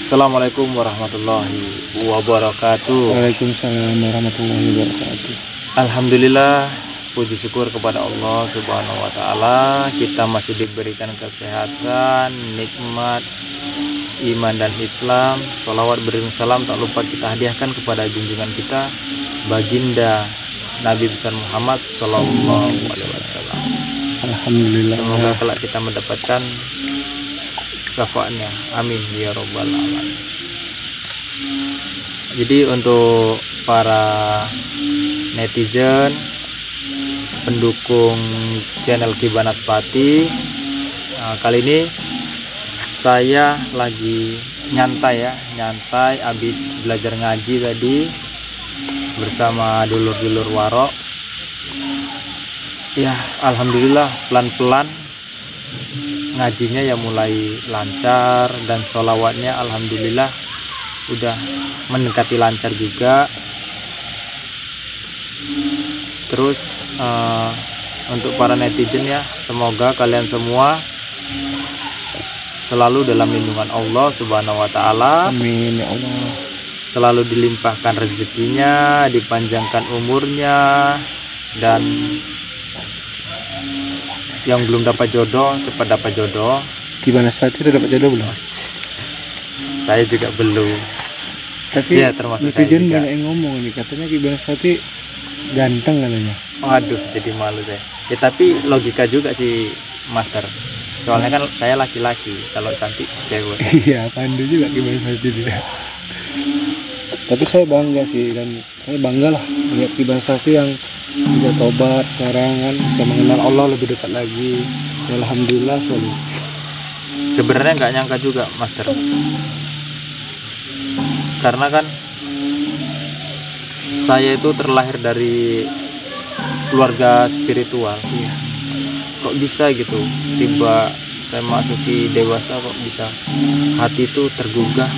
Assalamualaikum warahmatullahi wabarakatuh. Waalaikumsalam warahmatullahi wabarakatuh. Alhamdulillah, puji syukur kepada Allah Subhanahu wa taala, kita masih diberikan kesehatan, nikmat iman dan Islam. Sholawat beriring salam tak lupa kita hadiahkan kepada junjungan kita baginda Nabi besar Muhammad sallallahu alaihi wasallam. Alhamdulillah. Semoga kelak kita mendapatkan syafaatnya, amin ya robbal alamin. Jadi untuk para netizen pendukung channel Kibanaspati, kali ini saya lagi nyantai habis belajar ngaji tadi bersama dulur-dulur warok. Ya alhamdulillah, pelan-pelan ngajinya ya mulai lancar, dan sholawatnya alhamdulillah udah mendekati lancar juga. Terus untuk para netizen ya, semoga kalian semua selalu dalam lindungan Allah Subhanahu wa taala. Amin ya Allah. Selalu dilimpahkan rezekinya, dipanjangkan umurnya, dan yang belum dapat jodoh cepat dapat jodoh. Kibanaspati udah dapat jodoh belum? Saya juga belum. Tapi ya, termasuk netizen saya juga. banyak yang ngomong nih, katanya Kibanaspati ganteng katanya. Waduh, jadi malu saya. Ya tapi logika juga sih, Master. Soalnya kan saya laki-laki, kalau cantik cewek. Iya, pandu juga Kibanaspati dia. Tapi saya bangga sih, dan saya bangga lah lihat Kibanaspati yang bisa tobat sekarang kan, bisa mengenal Allah lebih dekat lagi. Ya, alhamdulillah sekali. Sebenarnya nggak nyangka juga, Master. Karena kan saya itu terlahir dari keluarga spiritual. Iya. Kok bisa gitu? Tiba saya masuki dewasa kok bisa hati itu tergugah.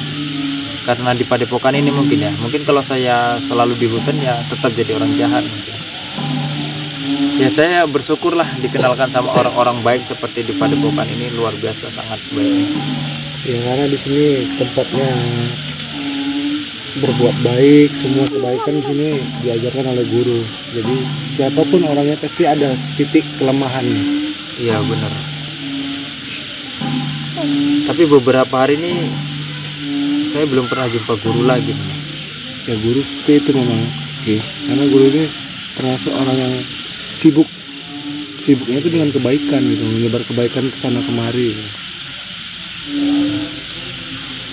Karena di padepokan ini mungkin ya. Mungkin kalau saya selalu di hutan ya tetap jadi orang jahat mungkin. Ya saya bersyukurlah dikenalkan sama orang-orang baik seperti di padepokan ini, luar biasa sangat baik. Ya karena di sini tempatnya berbuat baik, semua kebaikan di sini diajarkan oleh guru. Jadi siapapun orangnya pasti ada titik kelemahannya. Iya benar. Tapi beberapa hari ini saya belum pernah jumpa guru lagi. Ya guru seperti itu memang. Oke. Karena guru ini termasuk orang yang sibuknya itu dengan kebaikan gitu, menyebar kebaikan ke sana kemari.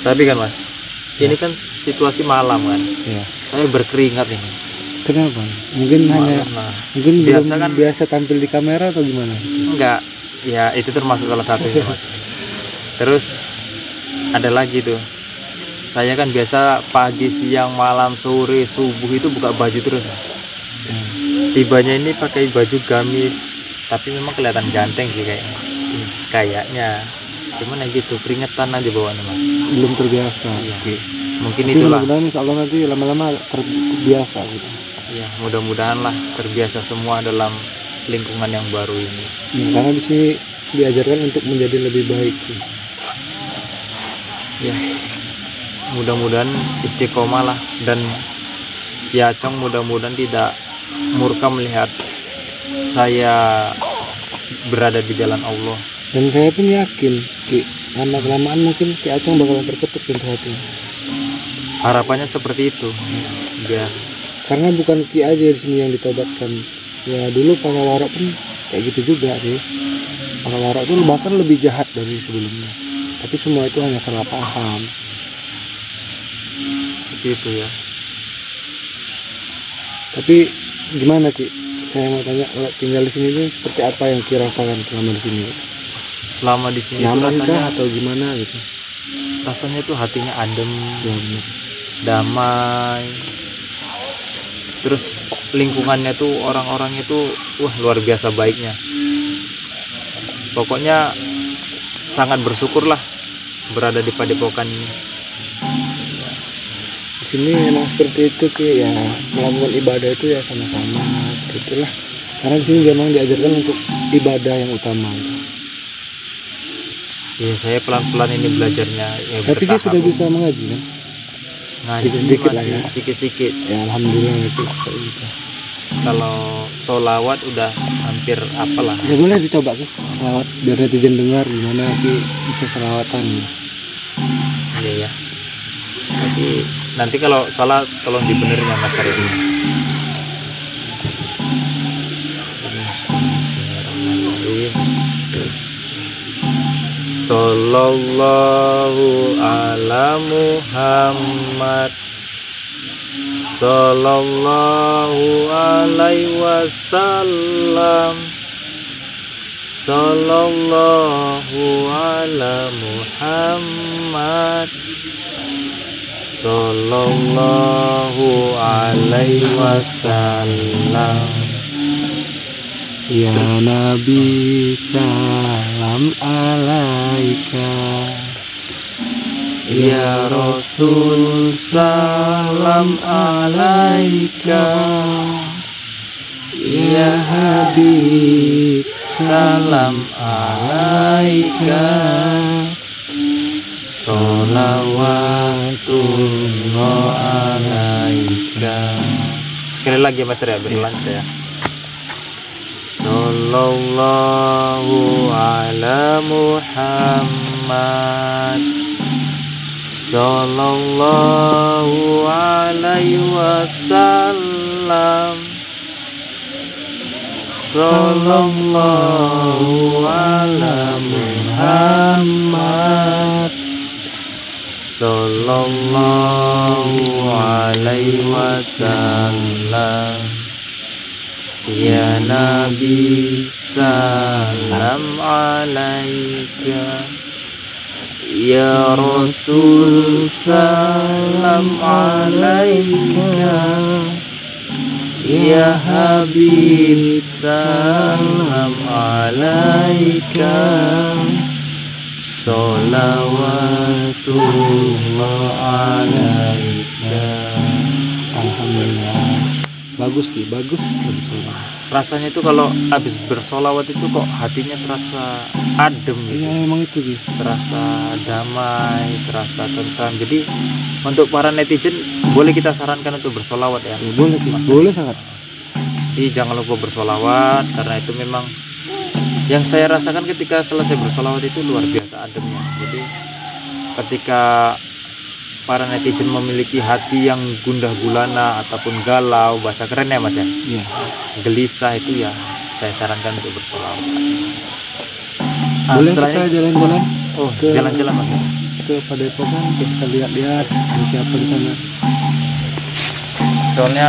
Tapi kan Mas, ini kan situasi malam kan. Ya. Saya berkeringat ini. Kenapa? Mungkin hanya Nah, mungkin biasa belum kan biasa tampil di kamera atau gimana? enggak. Ya itu termasuk salah satu itu Mas. Terus ada lagi tuh. Saya kan biasa pagi, siang, malam, sore, subuh itu buka baju terus. Ya. Tibanya ini pakai baju gamis, tapi memang kelihatan ganteng sih kayaknya. Kayaknya. Cuman ya gitu, keringetan aja bawaannya Mas. Belum terbiasa. Iya. Oke. Mungkin Tapi itulah. mudah-mudahan insya Allah nanti lama-lama terbiasa gitu. Ya, mudah-mudahan lah terbiasa semua dalam lingkungan yang baru ini. Ya, karena di sini diajarkan untuk menjadi lebih baik sih. Ya. Mudah-mudahan istiqomah lah, dan Ki Acong mudah-mudahan tidak murka melihat saya berada di jalan Allah. Dan saya pun yakin lama-kelamaan mungkin Ki Acong bakalan terketuk pintu hatinya. Harapannya seperti itu. Ya. Karena bukan Ki aja di sini yang ditobatkan. Ya dulu para warok pun kayak gitu juga sih. Para warok itu bahkan lebih jahat dari sebelumnya. Tapi semua itu hanya salah paham. Seperti itu ya. Tapi gimana Ki? Saya mau tanya, tinggal di sini tuh seperti apa yang Ki rasakan selama di sini? Selama di sini itu Nyaman rasanya kah atau gimana gitu? rasanya tuh hatinya adem, Ya benar. damai. Terus lingkungannya tuh orang-orangnya tuh wah luar biasa baiknya. Pokoknya sangat bersyukurlah berada di padepokan ini. Di sini memang seperti itu Ki, ya melakukan ibadah itu ya sama-sama gitulah. Karena di sini memang diajarkan untuk ibadah yang utama itu. Ya saya pelan-pelan ini belajarnya. Ya, Tapi dia bertahap. sudah bisa mengaji kan? Ngaji sedikit-sedikit lah masih ya. sedikit-sedikit. Ya alhamdulillah itu kayak gitu. Kalau sholawat udah hampir apalah. Ya boleh dicoba Ki, selawat biar netizen dengar gimana Ki bisa selawatan. Iya ya. Tapi nanti kalau salah tolong dibenerin ya Mas Karim. Bismillahirrahmanirrahim. Sallallahu ala Muhammad. Sallallahu alaihi wasallam. Sallallahu ala Muhammad. Sallallahu alaihi wasallam. Ya Nabi salam alaika. Ya Rasul salam alaika. Ya Habib salam alaika. Sholawatullah alaika. Sekali lagi Mas ya, berlanjut ya. Sallallahu ala Muhammad. Sallallahu alaihi wasallam. Sallallahu ala Muhammad. Sallallahu alaihi wasallam. Ya Nabi salam alaika. Ya Rasul salam alaika. Ya Habib salam alaika. Sholawatullah alaika. Alhamdulillah. Bagus Ki, bagus lebih suara. Rasanya itu kalau habis bersolawat itu kok hatinya terasa adem gitu. Iya emang itu Ki. Terasa damai, terasa tentram. Jadi untuk para netizen boleh kita sarankan untuk bersolawat ya. Ya, boleh Ki, boleh sangat. Jadi jangan lupa bersolawat karena itu memang yang saya rasakan ketika selesai bersolawat itu luar biasa ademnya. Jadi ketika para netizen memiliki hati yang gundah gulana ataupun galau, bahasa keren ya Mas ya, Iya. gelisah, itu ya saya sarankan untuk bersolawat. Boleh setelah kita ini- jalan-jalan oh ke- jalan-jalan Mas ya? ke Padepokan, kita lihat-lihat ada siapa di sana. Soalnya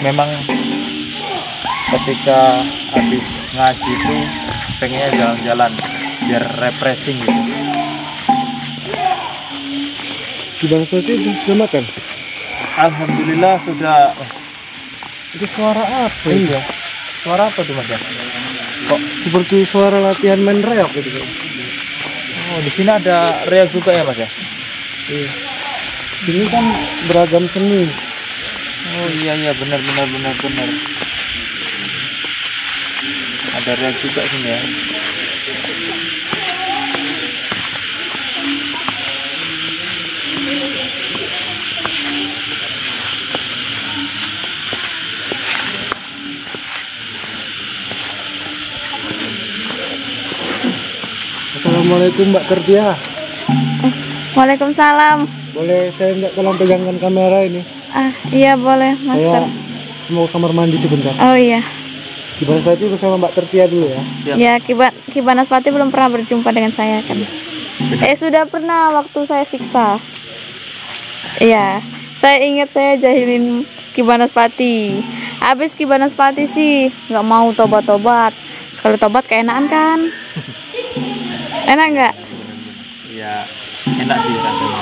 memang ketika habis ngaji itu pengennya jalan-jalan biar refreshing gitu. Di Bang Seperti sudah makan? Alhamdulillah sudah. Itu suara apa Iya. Suara apa tuh Mas ya? Kok seperti suara latihan main reok gitu. Oh, di sini ada reak juga ya Mas ya? Iya. Ini kan beragam seni. Oh iya benar. Ada reak juga sini ya. Assalamualaikum Mbak Kerja. Waalaikumsalam. Boleh saya minta tolong pegangkan kamera ini? Iya boleh, Master. Saya mau kamar mandi sebentar. Oh iya. Di Bang Seperti bersama Mbak Tertia dulu ya. Siap. Ya, Kibanaspati belum pernah berjumpa dengan saya kan. Sudah pernah waktu saya siksa. Iya. Saya ingat saya jahilin Kibanaspati. Habis Kibanaspati sih nggak mau tobat-tobat. Sekali tobat keenakan kan? Enak nggak? Ya enak sih rasanya.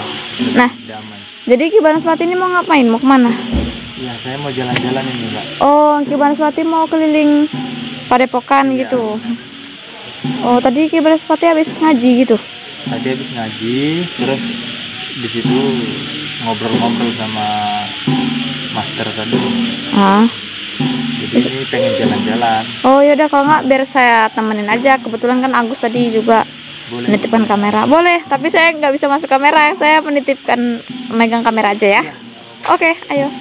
Nah. Damai. Jadi Kibanaspati ini mau ngapain? Mau kemana? Ya saya mau jalan-jalan ini Mbak. Oh, Kibanaspati mau keliling Padepokan Iya. gitu. Oh, tadi Kibanaspati habis ngaji gitu. Tadi habis ngaji, terus di situ ngobrol-ngobrol sama master tadi. Ah. Jadi ini pengen jalan-jalan. Oh, yaudah kalau nggak biar saya temenin aja. Kebetulan kan Agus tadi juga Boleh. menitipkan kamera? Boleh, tapi saya nggak bisa masuk kamera. Saya menitipkan, megang kamera aja ya. Oke, ayo.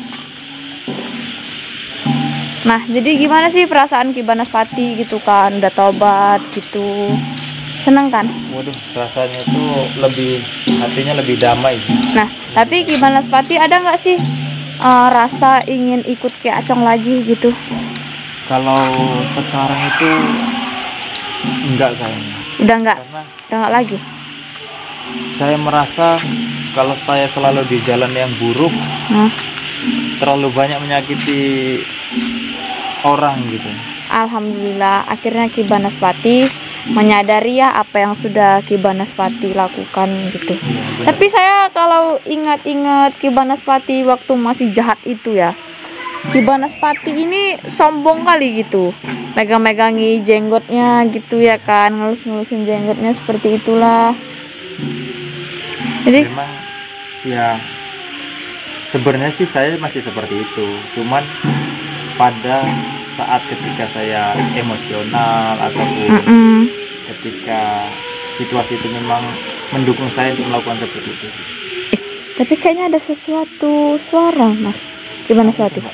Nah, jadi gimana sih perasaan Ki Banaspati gitu kan? Udah tobat gitu. Seneng kan? Waduh, rasanya tuh lebih, hatinya lebih damai. Nah, tapi Ki Banaspati ada nggak sih rasa ingin ikut Ki Acong lagi gitu? Kalau sekarang itu enggak kayaknya. Udah nggak lagi. Saya merasa kalau saya selalu di jalan yang buruk, Nah, terlalu banyak menyakiti orang gitu. alhamdulillah akhirnya Ki Banaspati menyadari ya apa yang sudah Ki Banaspati lakukan gitu. Tapi saya kalau ingat-ingat Ki Banaspati waktu masih jahat itu ya, Ki Banaspati ini sombong kali gitu, megang-megangi jenggotnya gitu ya kan, ngelus-ngelusin jenggotnya seperti itulah. Jadi Memang ya sebenarnya sih saya masih seperti itu, cuman pada saat ketika saya emosional ataupun ketika situasi itu memang mendukung saya untuk melakukan seperti itu. tapi kayaknya ada sesuatu suara Mas Ki Banaspati.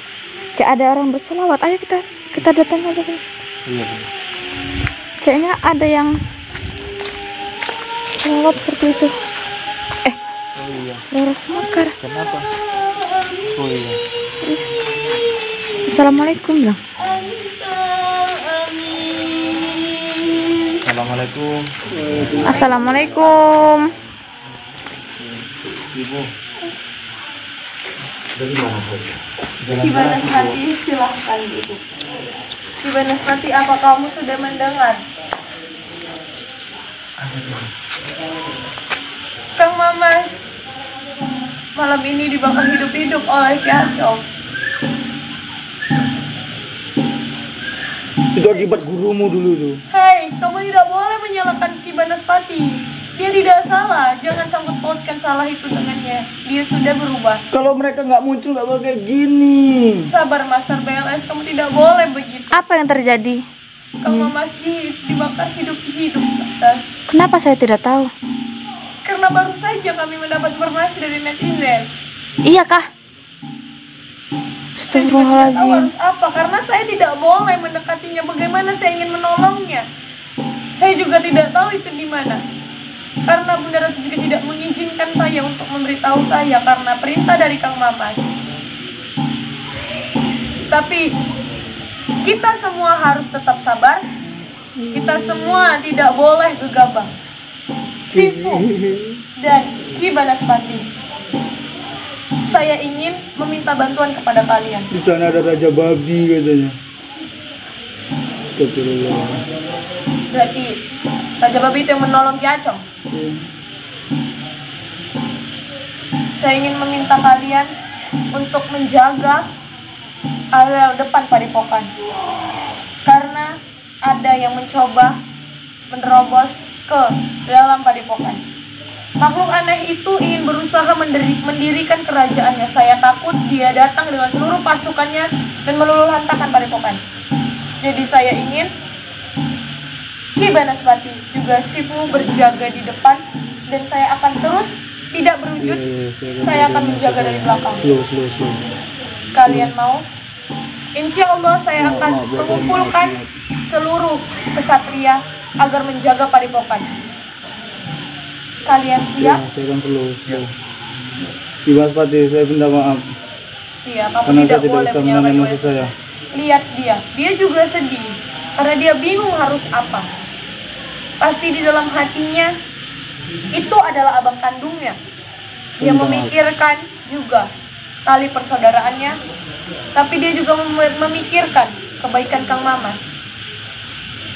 Kayak ada orang berselawat. Ayo kita datang aja. Iya, Bu. Kayaknya ada yang selawat seperti itu. Oh iya. Roro Semekar. Kenapa? Oh iya. Assalamualaikum bilang. Assalamualaikum. Assalamualaikum. Ibu. Ki Banaspati, silahkan duduk. Ki Banaspati, apa kamu sudah mendengar? Kang Mamas malam ini dibakar hidup-hidup oleh Ki Acong. Itu akibat gurumu dulu tuh. Hei, kamu tidak boleh menyalahkan Ki Banaspati. Dia tidak salah, jangan sangkut pautkan salah itu dengannya. Dia sudah berubah. Kalau mereka nggak muncul nggak bakal kayak gini. Sabar Master BLS, kamu tidak boleh begitu. Apa yang terjadi? Kang Mamas dibakar hidup-hidup, Tante. Kenapa saya tidak tahu? Karena baru saja kami mendapat informasi dari netizen. Iya kah? Saya juga tidak tahu Astagfirullahaladzim. harus apa, karena saya tidak boleh mendekatinya. Bagaimana saya ingin menolongnya? Saya juga tidak tahu itu di mana. Karena Bunda Ratu juga tidak mengizinkan saya untuk memberitahu saya karena perintah dari Kang Mamas. Tapi kita semua harus tetap sabar. Kita semua tidak boleh gegabah. Sifu dan Ki Banaspati, saya ingin meminta bantuan kepada kalian. Di sana ada raja babi katanya. Astagfirullah. Berarti Raja Babi itu yang menolong Ki Acong. Saya ingin meminta kalian untuk menjaga area depan padepokan, karena ada yang mencoba menerobos ke dalam padepokan. Makhluk aneh itu ingin berusaha mendirikan kerajaannya. Saya takut dia datang dengan seluruh pasukannya dan meluluhlantakan padepokan. Jadi saya ingin Ki Banaspati juga Sifu berjaga di depan, dan saya akan terus tidak berwujud. Saya akan menjaga dari belakang. Slow. Kalian mau? Insya Allah saya akan mengumpulkan seluruh kesatria agar menjaga padepokan. Kalian siap? Ya, saya akan slow. Ki Banaspati, saya minta maaf Iya, kamu karena tidak saya tidak boleh bisa menahan menyalahkan emosi saya. Lihat dia juga sedih karena dia bingung harus apa. Pasti di dalam hatinya itu adalah abang kandungnya. Dia memikirkan juga tali persaudaraannya, tapi dia juga memikirkan kebaikan Kang Mamas.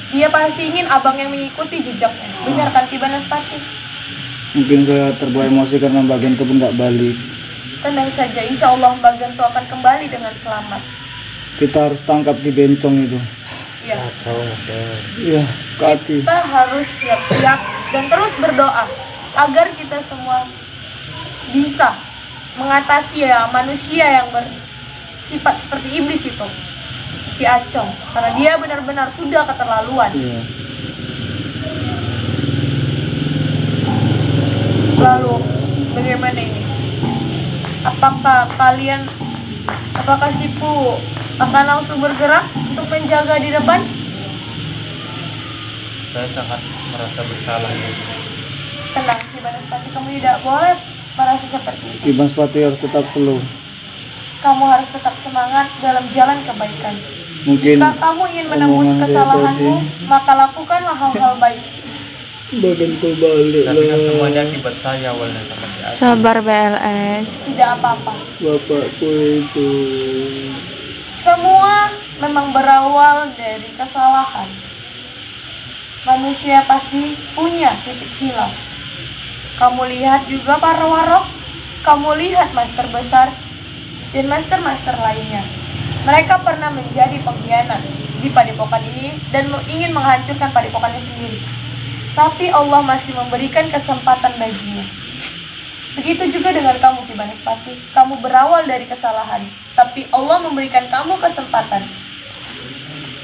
Dia pasti ingin abang yang mengikuti jejaknya. Benar kan Ki Banaspati? Mungkin saya terbawa emosi karena bagian itu pun nggak balik. Tenang saja, insya Allah bagian itu akan kembali dengan selamat. Kita harus tangkap di bencong itu. Ya. Iya, hati. Kita harus siap-siap dan terus berdoa agar kita semua bisa mengatasi ya manusia yang bersifat seperti iblis itu, Ki Acong, karena dia benar-benar sudah keterlaluan. Iya. Lalu bagaimana ini? Apakah Sipu akan langsung bergerak untuk menjaga di depan? Saya sangat merasa bersalah. Tenang, Ki Banaspati, kamu tidak boleh merasa seperti itu. Ki Banaspati harus tetap slow. Kamu harus tetap semangat dalam jalan kebaikan. Mungkin Jika kamu ingin menembus omongan saya kesalahanmu, maka lakukanlah hal-hal baik. badan tuh balik Tapi kan lah. semuanya akibat saya awalnya sama dia. Sabar BLS. Tidak apa-apa. Bapakku itu. Semua memang berawal dari kesalahan. Manusia pasti punya titik hilang. Kamu lihat juga para warok, kamu lihat master besar dan master-master lainnya. Mereka pernah menjadi pengkhianat di padepokan ini dan ingin menghancurkan padepokannya sendiri. Tapi Allah masih memberikan kesempatan baginya. Begitu juga dengan kamu, Ki Banaspati. Kamu berawal dari kesalahan, tapi Allah memberikan kamu kesempatan.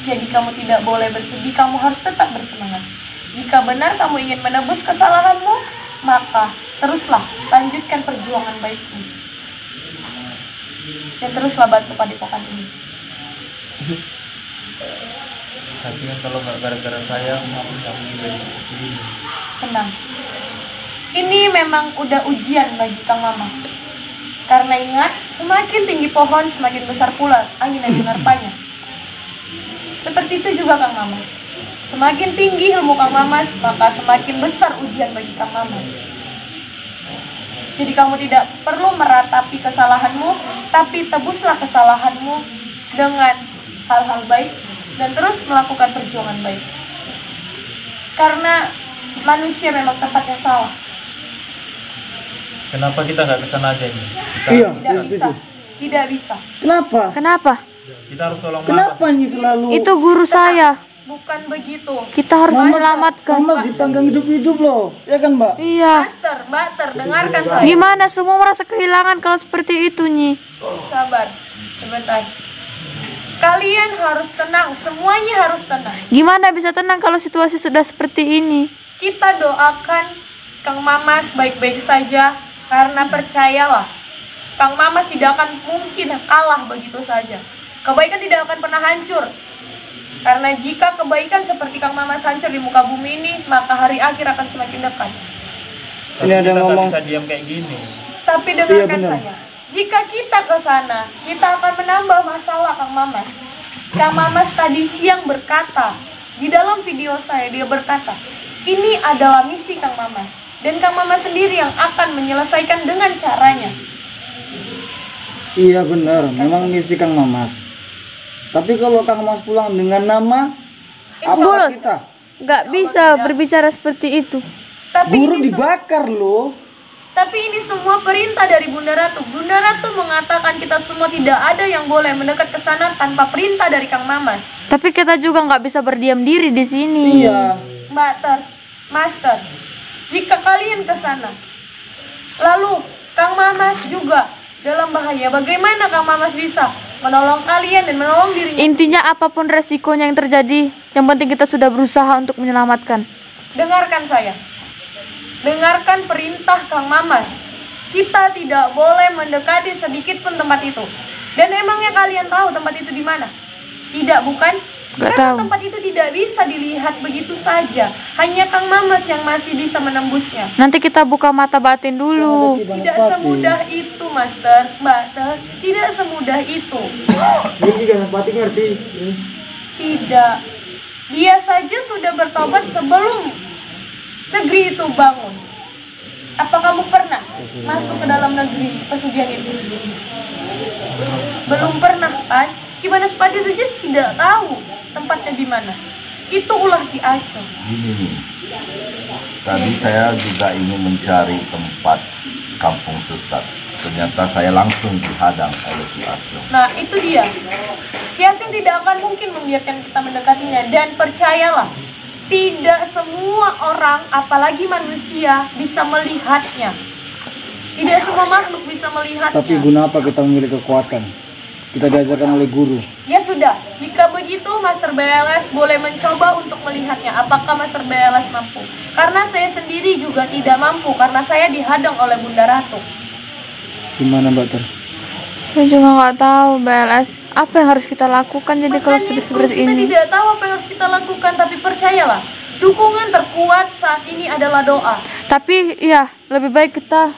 Jadi kamu tidak boleh bersedih, kamu harus tetap bersemangat. Jika benar kamu ingin menebus kesalahanmu, maka teruslah lanjutkan perjuangan baikmu. Dan teruslah bantu padepokan ini. Tapi kan kalau nggak gara-gara saya, aku nggak mungkin jadi seperti ini. Tenang. Ini memang udah ujian bagi Kang Mamas. Karena ingat, semakin tinggi pohon, semakin besar pula angin yang menerpanya. Seperti itu juga Kang Mamas. Semakin tinggi ilmu Kang Mamas, maka semakin besar ujian bagi Kang Mamas. Jadi kamu tidak perlu meratapi kesalahanmu, tapi tebuslah kesalahanmu dengan hal-hal baik dan terus melakukan perjuangan baik. Karena manusia memang tempatnya salah. Kenapa kita nggak kesana aja ini? Iya. Tidak bisa. Tidak bisa. Kenapa? Kenapa? Kita harus tolong Kenapa Mama. ini selalu Itu guru saya. Bukan begitu. Kita harus menyelamatkan. Mas dipanggang hidup-hidup loh, ya kan Mbak? Iya. Master, Mbak, dengarkan saya. Gimana semua merasa kehilangan kalau seperti itu, Nyi? Sabar, sebentar. Kalian harus tenang, semuanya harus tenang. Gimana bisa tenang kalau situasi sudah seperti ini? Kita doakan Kang Mamas baik-baik saja, karena percayalah, Kang Mamas tidak akan mungkin kalah begitu saja. Kebaikan tidak akan pernah hancur. Karena jika kebaikan seperti Kang Mamas hancur di muka bumi ini, maka hari akhir akan semakin dekat. Tapi Ini ada kita nggak ngomong. bisa diam kayak gini. Tapi dengarkan Iya, benar. saya, jika kita ke sana, kita akan menambah masalah Kang Mamas. Kang Mamas tadi siang berkata, di dalam video saya dia berkata, ini adalah misi Kang Mamas. Dan Kang Mamas sendiri yang akan menyelesaikan dengan caranya. Iya benar, memang misi Kang Mamas. Tapi kalau Kang Mamas pulang dengan nama apa Bolos. kita? Nggak bisa berbicara seperti itu. Tapi Guru ini dibakar loh. Tapi ini semua perintah dari Bunda Ratu. Bunda Ratu mengatakan kita semua tidak ada yang boleh mendekat ke sana tanpa perintah dari Kang Mamas. Tapi kita juga nggak bisa berdiam diri di sini. Iya. Master, jika kalian ke sana, lalu Kang Mamas juga dalam bahaya, bagaimana Kang Mamas bisa menolong kalian dan menolong dirinya? Intinya apapun resikonya yang terjadi, yang penting kita sudah berusaha untuk menyelamatkan. Dengarkan saya. Dengarkan perintah Kang Mamas. Kita tidak boleh mendekati sedikit pun tempat itu. Dan emangnya kalian tahu tempat itu di mana? Tidak, bukan? Nggak Karena tahu. tempat itu tidak bisa dilihat begitu saja. Hanya Kang Mamas yang masih bisa menembusnya. Nanti kita buka mata batin dulu. Tidak semudah itu, Master. Mbak, tidak semudah itu. Ngerti kan Pati ngerti. Tidak. Dia saja sudah bertobat sebelum negeri itu bangun. Apa kamu pernah masuk ke dalam negeri pesugihan itu? Belum pernah kan? Ki Banaspati saja tidak tahu tempatnya di mana. Itu ulah Ki Aco. Gini nih, tadi saya juga ingin mencari tempat kampung sesat. Ternyata saya langsung dihadang oleh Ki Acung. Nah, itu dia. Ki Acung tidak akan mungkin membiarkan kita mendekatinya. Dan percayalah, tidak semua orang, apalagi manusia, bisa melihatnya. Tidak semua makhluk bisa melihatnya. Tapi guna apa kita memiliki kekuatan? kita diajarkan oleh guru. Ya sudah, jika begitu Master BLS boleh mencoba untuk melihatnya. Apakah Master BLS mampu? Karena saya sendiri juga tidak mampu, karena saya dihadang oleh Bunda Ratu. Gimana Mbak Ter? Saya juga nggak tahu BLS apa yang harus kita lakukan. Jadi kalau Makanya itu seperti kita ini, tidak tahu apa yang harus kita lakukan, tapi percayalah, dukungan terkuat saat ini adalah doa. tapi ya lebih baik kita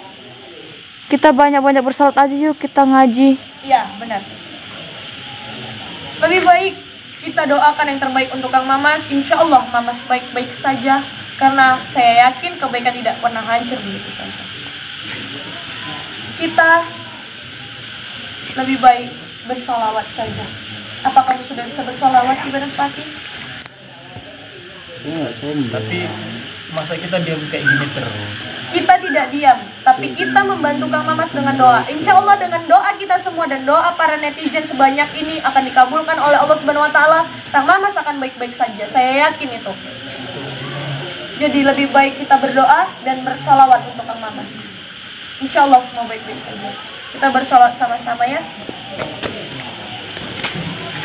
banyak-banyak bersalat aja yuk, kita ngaji. Iya, benar. Lebih baik kita doakan yang terbaik untuk Kang Mamas. Insya Allah Mamas baik-baik saja, karena saya yakin kebaikan tidak pernah hancur begitu saja. Kita lebih baik bersolawat saja. Apa kamu sudah bisa bersolawat di Banaspati? Ya, sombong. Tapi masa kita diam kayak gini terus? Kita tidak diam, tapi kita membantu Kang Mamas dengan doa. Insya Allah dengan doa kita semua dan doa para netizen sebanyak ini akan dikabulkan oleh Allah Subhanahu Wa Taala. Kang Mamas akan baik-baik saja. Saya yakin itu. Jadi lebih baik kita berdoa dan bersolawat untuk Kang Mamas. Insya Allah semua baik-baik saja. Kita bersolawat sama-sama ya.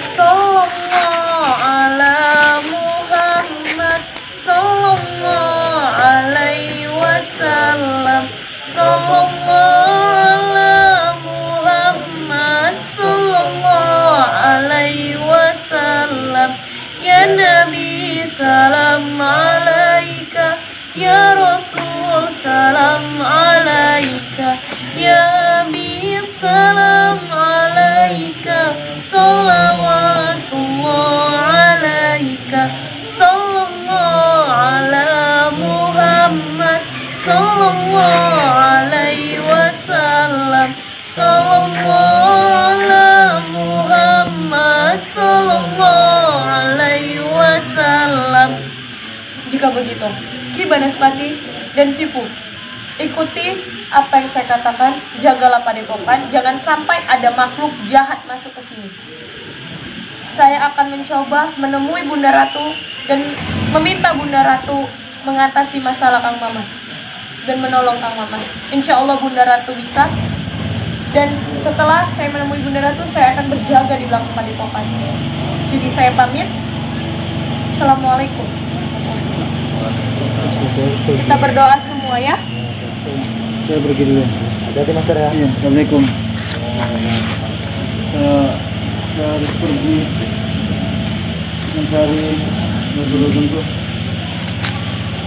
Sallallahu ala Muhammad, sallallahu alaihi wasallam, sallallahu ala Muhammad, sallallahu alaihi wasallam. Ya Nabi salam alaika, ya Rasul salam alaika, ya Habib salam alaika, salawatullah alaika, sallallahu ala Muhammad, sallallahu alaihi wasallam, sallallahu ala Muhammad, sallallahu alaihi wasallam. Jika begitu, Ki Banaspati dan Sifu, ikuti apa yang saya katakan, jagalah Padepokan, jangan sampai ada makhluk jahat masuk ke sini. Saya akan mencoba menemui Bunda Ratu dan meminta Bunda Ratu mengatasi masalah Kang Mamas dan menolong Kang Mamas. Insya Allah Bunda Ratu bisa. Dan setelah saya menemui Bunda Ratu, saya akan berjaga di belakang Padepokan. Jadi saya pamit. Assalamualaikum. Kita berdoa semua ya. Saya pergi dulu. Hati-hati Master ya. Iya, Assalamualaikum. Saya harus pergi mencari nurul tuh.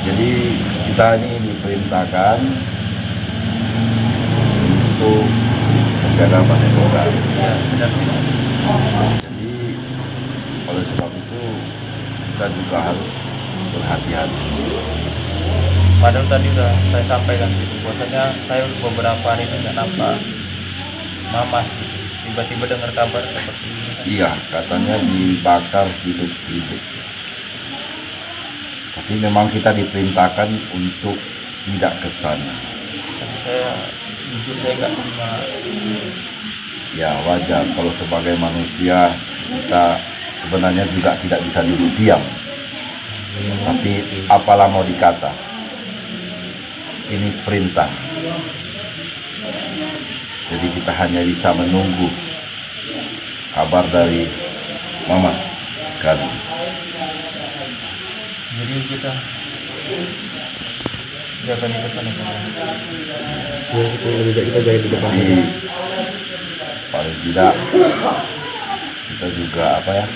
Jadi kita ini diperintahkan untuk menjaga Padepokan. Ya, benar sih. Jadi oleh sebab itu kita juga harus berhati-hati. Padahal tadi udah saya sampaikan gitu, bahwasanya saya beberapa hari ini nggak nampak Mamas gitu. Tiba-tiba dengar kabar seperti ini kan. Iya, katanya dibakar hidup-hidup. Tapi memang kita diperintahkan untuk tidak ke sana. Tapi saya jujur saya nggak terima sih. Ya wajar, kalau sebagai manusia kita sebenarnya juga tidak bisa duduk diam. Tapi apalah mau dikata, ini perintah. Jadi kita hanya bisa menunggu kabar dari Mamas kan. Jadi kita jaga di depan aja. Ya, kita lebih baik kita jaga di depan. Jadi paling tidak kita juga apa ya,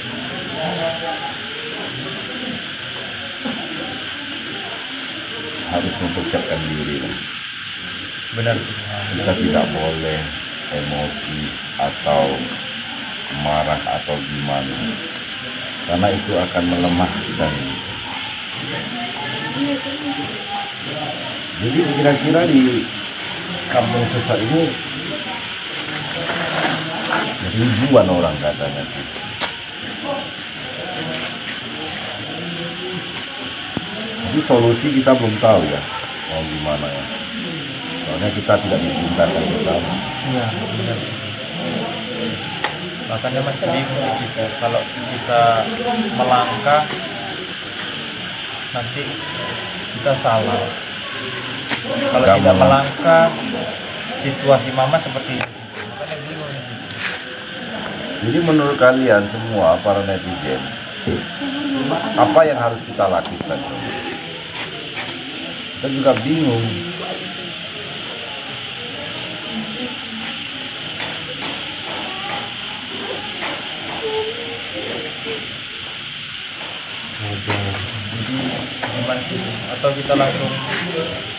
harus mempersiapkan diri lah. Benar sih. Kita tidak boleh emosi atau marah atau gimana, karena itu akan melemahkan. Jadi kira-kira di kampung sesat ini ribuan orang katanya sih. Jadi solusi kita belum tahu ya mau gimana ya. Soalnya kita tidak diperintahkan bersama. Iya, benar sih. Makanya masih bingung di situ. Kalau kita melangkah nanti kita salah. Kalau Nggak tidak melangkah. melangkah, situasi Mama seperti ini. Makanya bingung di situ. Jadi menurut kalian semua para netizen, apa yang harus kita lakukan? Kita juga bingung. Jadi gimana sih Bu? Atau kita langsung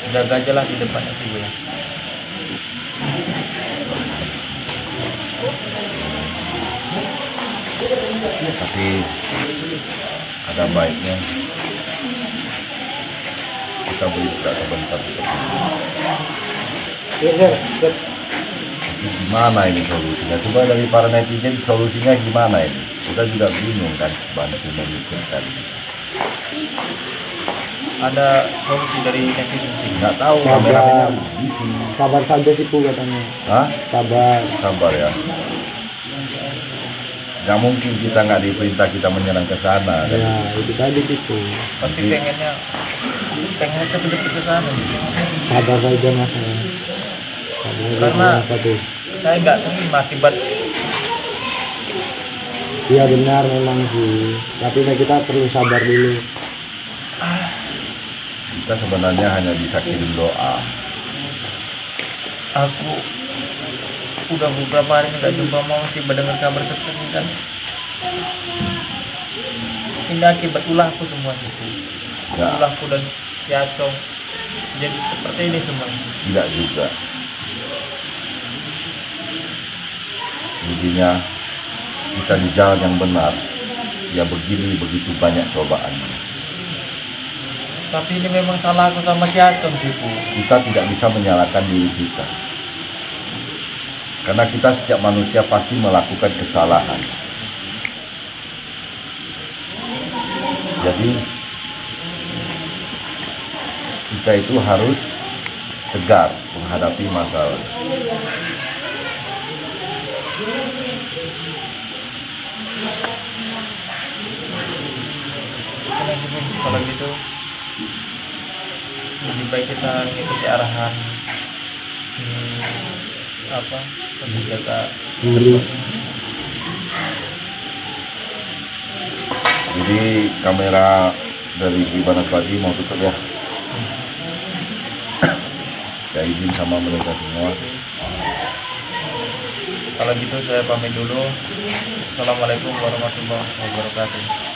jaga aja lah di depannya sih Bu ya. Tapi ada baiknya kita beri juga sebentar. Gimana ini solusinya? Coba dari para netizen solusinya gimana ini? Kita juga bingung kan, bantu memikirkan. Ada solusi dari netizen sih. Nggak tahu kameranya di sini. Sabar saja sih Bu katanya. Hah? Sabar. Sabar ya. Nggak mungkin kita nggak diperintah kita menyerang ke sana kan? Ya itu tadi gitu. Tapi pengennya cepet-cepet ke sana sih. Sabar saja Mas. Sabar saja. Karena Apa tuh? saya nggak terima akibat Iya benar memang sih. Tapi kita perlu sabar dulu. Kita sebenarnya hanya bisa kirim doa. aku udah beberapa hari nggak jumpa mau tiba dengar kabar seperti ini kan. Ini akibat ulahku semua sih Bu. Ya. Ulahku dan Kiacong jadi seperti ini semua. Tidak juga. Intinya kita di jalan yang benar. Ya begini begitu banyak cobaan. Tapi ini memang salah aku sama Kiacong sih Bu. Kita tidak bisa menyalahkan diri kita. Karena kita setiap manusia pasti melakukan kesalahan. Jadi kita itu harus tegar menghadapi masalah. Oke sih Bu, kalau gitu lebih baik kita mengikuti arahan untuk jaga. Jadi kamera dari Banaspati mau tutup ya. Saya izin sama mereka semua. Kalau gitu saya pamit dulu. Assalamualaikum warahmatullahi wabarakatuh.